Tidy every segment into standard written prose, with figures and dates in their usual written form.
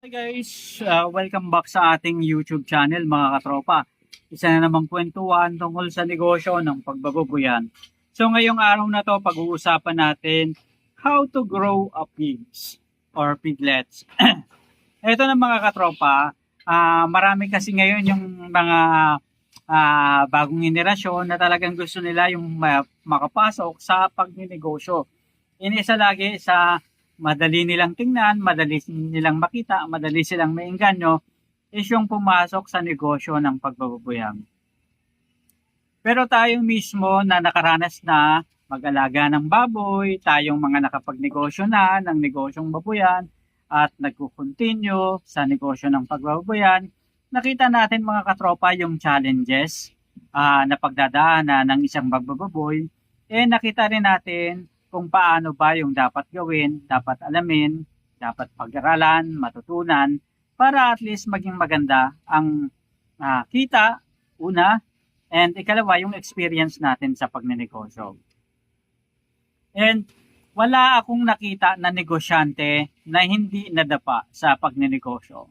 Hi guys, welcome back sa ating YouTube channel mga katropa. Isa na namang kwentuhan tungkol sa negosyo ng pagbababoyan. So ngayong araw na to pag-uusapan natin how to grow a pigs or piglets. Ito na mga katropa, marami kasi ngayon yung mga bagong henerasyon na talagang gusto nila yung makapasok sa pagnenegosyo. Inisa lagi sa madali nilang tingnan, madali nilang makita, madali silang maengganyo is yung pumasok sa negosyo ng pagbababoyang. Pero tayo mismo na nakaranas na mag-alaga ng baboy, tayong mga nakapagnegosyo na ng negosyong baboyan at nagko-continue sa negosyo ng pagbababoyan, nakita natin mga katropa yung challenges na pagdadaanan ng isang magbababoy. Nakita rin natin kung paano ba yung dapat gawin, dapat alamin, dapat pag-aralan, matutunan, para at least maging maganda ang kita, una, and ikalawa, yung experience natin sa pagnenegosyo. And wala akong nakita na negosyante na hindi nadapa sa pagnenegosyo.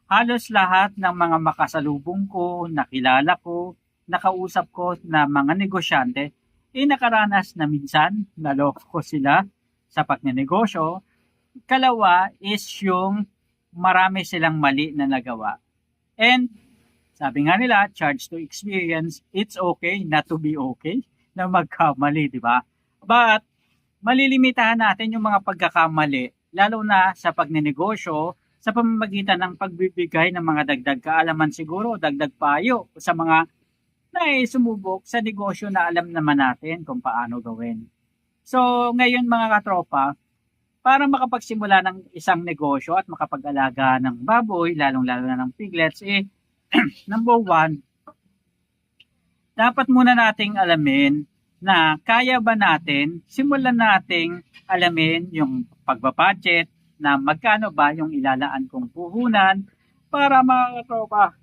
Halos lahat ng mga makasalubong ko, nakilala ko, nakausap ko na mga negosyante, nakaranas na minsan naloko sila sa pagnenegosyo. Kalawa is yung marami silang mali na nagawa. And sabi nga nila, charge to experience, it's okay not to be okay na magkamali, di ba? But malilimitahan natin yung mga pagkakamali, lalo na sa pagnenegosyo, sa pamamagitan ng pagbibigay ng mga dagdag kaalaman siguro, dagdag payo sa mga na sumubok sa negosyo na alam naman natin kung paano gawin. So, ngayon mga katropa, para makapagsimula ng isang negosyo at makapag-alaga ng baboy, lalong-lalo na ng piglets, number one, dapat muna nating alamin na kaya ba natin, simulan nating alamin yung pagbabudget na magkano ba yung ilalaan kong puhunan para mga katropa,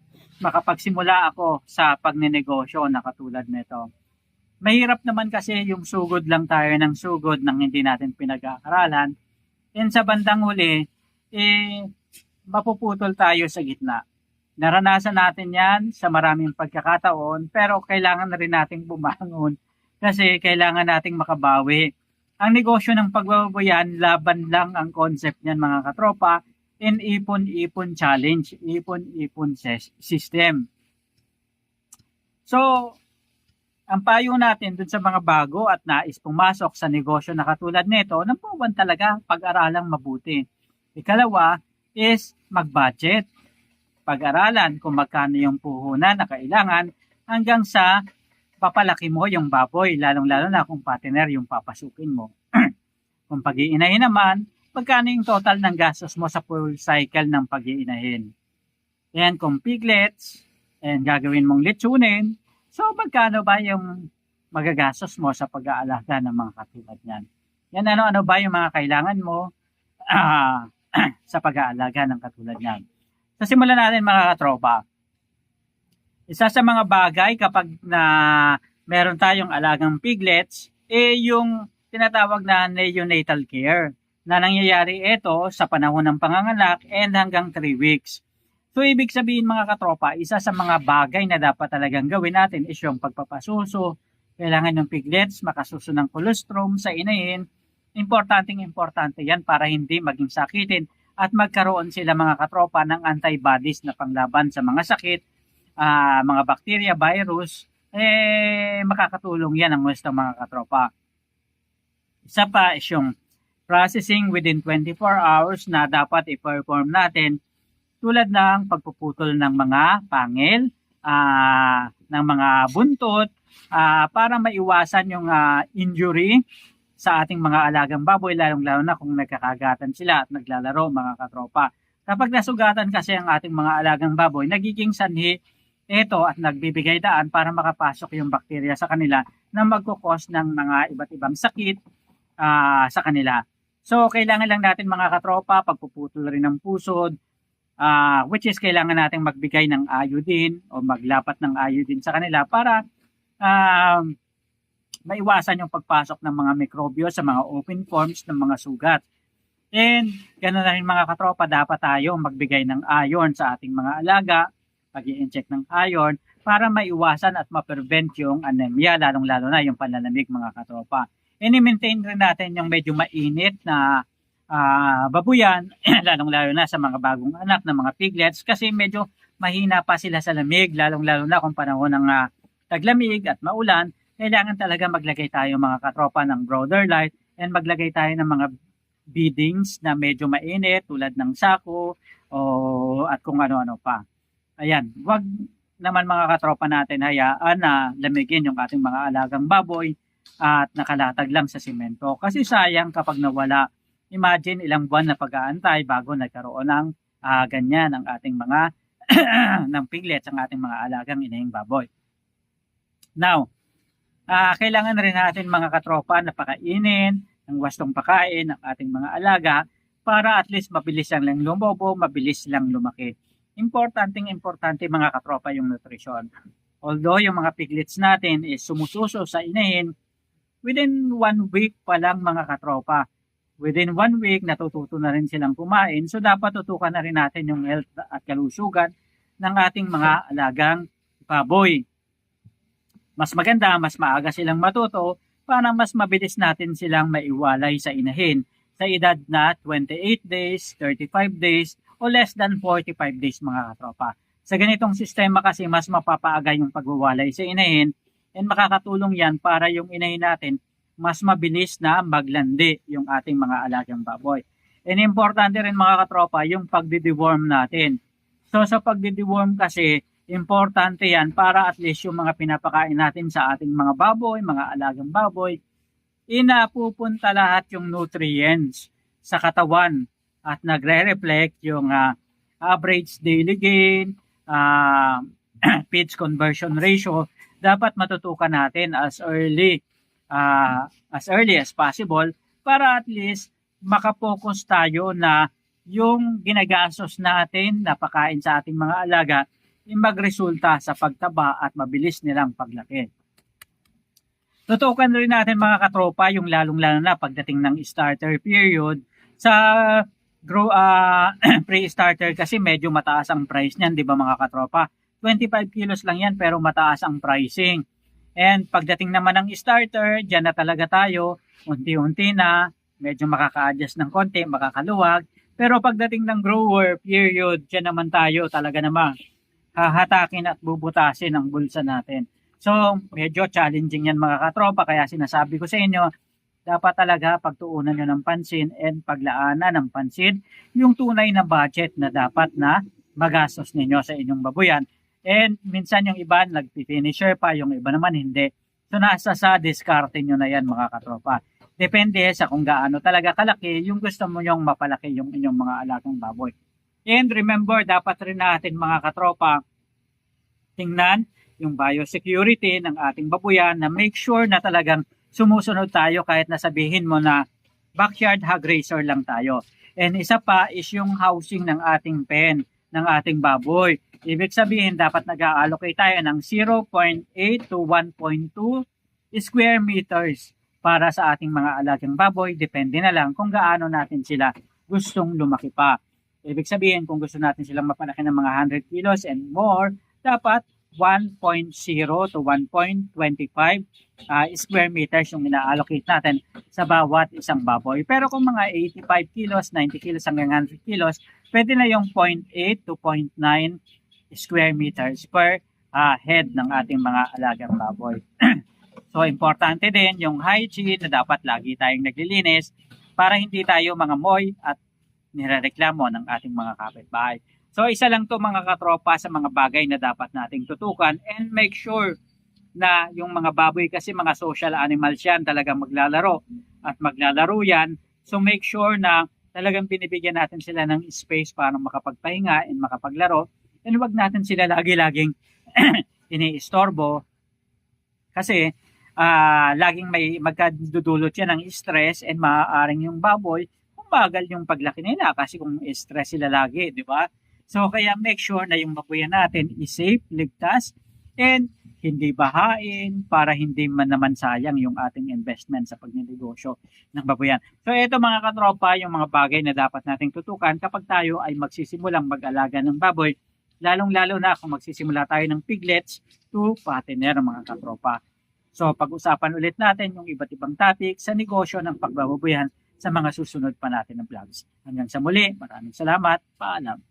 makapagsimula ako sa pagnenegosyo na katulad nito. Mahirap naman kasi yung sugod lang tayo ng sugod nang hindi natin pinag-aaralan. And sa bandang huli, mapuputol tayo sa gitna. Naranasan natin yan sa maraming pagkakataon, pero kailangan na rin nating bumangon kasi kailangan nating makabawi. Ang negosyo ng pagbababoyan, laban lang ang concept niyan mga katropa, in ipon-ipon challenge, ipon-ipon system. So, ang payo natin dun sa mga bago at nais pumasok sa negosyo na katulad nito, number one talaga, pag-aralang mabuti. Ikalawa is mag-budget. Pag-aralan kung magkano yung puhunan na kailangan hanggang sa papalaki mo yung baboy, lalong-lalo na kung partner yung papasukin mo. Kung pag-iinahin naman, magkano yung total ng gastos mo sa full cycle ng pag-iinahin. Yan kung piglets, and gagawin mong litsunin, so magkano ba yung magagastos mo sa pag-aalaga ng mga katulad niyan. Yan ano-ano ba yung mga kailangan mo sa pag-aalaga ng katulad niyan. So simulan natin mga katropa. Isa sa mga bagay kapag na meron tayong alagang piglets, yung tinatawag na neonatal care na nangyayari ito sa panahon ng panganganak and hanggang 3 weeks. So, ibig sabihin mga katropa, isa sa mga bagay na dapat talagang gawin natin is yung pagpapasuso. Kailangan ng piglets makasuso ng colostrum sa inahin. Importante yan para hindi maging sakitin at magkaroon sila mga katropa ng antibodies na panglaban sa mga sakit, mga bacteria, virus, makakatulong yan ang gusto mga katropa. Isa pa is yung processing within 24 hours na dapat i-perform natin tulad ng pagpuputol ng mga pangil, ng mga buntot, para maiwasan yung injury sa ating mga alagang baboy, lalong-lalo na kung nagkakagatan sila at naglalaro mga katropa. Kapag nasugatan kasi ang ating mga alagang baboy, nagiging sanhi ito at nagbibigay daan para makapasok yung bakterya sa kanila na magkukos ng mga iba't ibang sakit sa kanila. So, kailangan lang natin mga katropa, pagpuputol rin ng pusod, which is kailangan natin magbigay ng iodine o maglapat ng iodine sa kanila para maiwasan yung pagpasok ng mga mikrobyo sa mga open forms ng mga sugat. And ganoon na rin mga katropa, dapat tayo magbigay ng iron sa ating mga alaga, pag-i-inject ng iron para maiwasan at ma-prevent yung anemia, lalong-lalo na yung panlalamig mga katropa. And i-maintain rin natin yung medyo mainit na babuyan, lalong-lalo na sa mga bagong anak ng mga piglets kasi medyo mahina pa sila sa lamig, lalong-lalo na kung panahon ng taglamig at maulan. Kailangan talaga maglagay tayo mga katropa ng brother light and maglagay tayo ng mga beadings na medyo mainit tulad ng sako at kung ano-ano pa. Ayan, wag naman mga katropa natin hayaan na lamigin yung ating mga alagang baboy at nakalatag lang sa simento. Kasi sayang kapag nawala. Imagine ilang buwan na pag-aantay bago nagkaroon ng ganyan ang ating mga ng piglets, ang ating mga alagang inahing baboy. Now, kailangan rin natin mga katropa na pakainin ng wastong pakain ng ating mga alaga para at least mabilis lang lumobo, mabilis lang lumaki. Importante mga katropa yung nutrition. Although yung mga piglets natin is sumususo sa inahin, within 1 week pa lang mga katropa. Within 1 week, natututo na rin silang kumain. So dapat tutukan na rin natin yung health at kalusugan ng ating mga alagang baboy. Mas maganda, mas maaga silang matuto para mas mabilis natin silang maiwalay sa inahin sa edad na 28 days, 35 days, o less than 45 days mga katropa. Sa ganitong sistema kasi mas mapapaaga yung pagwawalay sa inahin and makakatulong yan para yung inahin natin mas mabilis na maglandi yung ating mga alagang baboy. And importante rin mga katropa yung pagdi-deworm natin. So sa pagdi-deworm kasi, importante yan para at least yung mga pinapakain natin sa ating mga baboy, mga alagang baboy, inapupunta lahat yung nutrients sa katawan at nagre-reflect yung average daily gain, feeds conversion ratio. Dapat matutukan natin as early as possible para at least makapokus tayo na yung ginagastos natin na pakain sa ating mga alaga magresulta sa pagtaba at mabilis nilang paglaki. Tutukan rin natin mga katropa yung lalong-lalo na pagdating ng starter period. Sa pre-starter kasi medyo mataas ang price niyan, di ba mga katropa? 25 kilos lang yan pero mataas ang pricing. And pagdating naman ng starter, dyan na talaga tayo, unti-unti na, medyo makaka-adjust ng konti, makakaluwag. Pero pagdating ng grower period, dyan naman tayo talaga naman hahatakin at bubutasin ang bulsa natin. So, medyo challenging yan mga katropa, kaya sinasabi ko sa inyo, dapat talaga pagtuunan nyo ng pansin and paglaanan ng pansin yung tunay na budget na dapat na magastos ninyo sa inyong babuyan. And minsan yung iba nag-finisher pa, yung iba naman hindi. So nasa sa diskarte nyo na yan mga katropa. Depende sa kung gaano talaga kalaki yung gusto mo yung mapalaki yung inyong mga alagang baboy. And remember, dapat rin natin mga katropa, tingnan yung biosecurity ng ating babuyan na make sure na talagang sumusunod tayo kahit nasabihin mo na backyard hog raiser lang tayo. And isa pa is yung housing ng ating pen, ng ating baboy. Ibig sabihin, dapat nag-allocate tayo ng 0.8 to 1.2 square meters para sa ating mga alagang baboy. Depende na lang kung gaano natin sila gustong lumaki pa. Ibig sabihin, kung gusto natin silang mapalaki ng mga 100 kilos and more, dapat 1.0 to 1.25 square meters yung ina-allocate natin sa bawat isang baboy. Pero kung mga 85 kilos, 90 kilos hanggang 100 kilos, pwede na yung 0.8 to 0.9 square meters per head ng ating mga alagang baboy. So, importante din yung hygiene na dapat lagi tayong naglilinis para hindi tayo mga moy at nirereklamo ng ating mga kapitbahay. So, isa lang to mga katropa sa mga bagay na dapat nating tutukan and make sure na yung mga baboy kasi mga social animals yan, talagang maglalaro at maglalaro yan. So, make sure na talagang binibigyan natin sila ng space para makapagpahinga and makapaglaro. And huwag natin sila lagi-laging iniistorbo kasi laging may magkadudulot yan ng stress and maaaring yung baboy bagal yung paglaki nila kasi kung stress sila lagi, di ba? So kaya make sure na yung babuyan natin is safe, ligtas, and hindi bahain, para hindi man naman sayang yung ating investment sa pagnenegosyo ng baboyan. So ito mga katropa, yung mga bagay na dapat nating tutukan kapag tayo ay magsisimulang mag-alaga ng baboy, lalong-lalo na kung magsisimula tayo ng piglets to fattener mga katropa. So pag-usapan ulit natin yung iba't ibang topic sa negosyo ng pagbababoyan sa mga susunod pa natin ng vlogs. Hanggang sa muli, maraming salamat, paalam.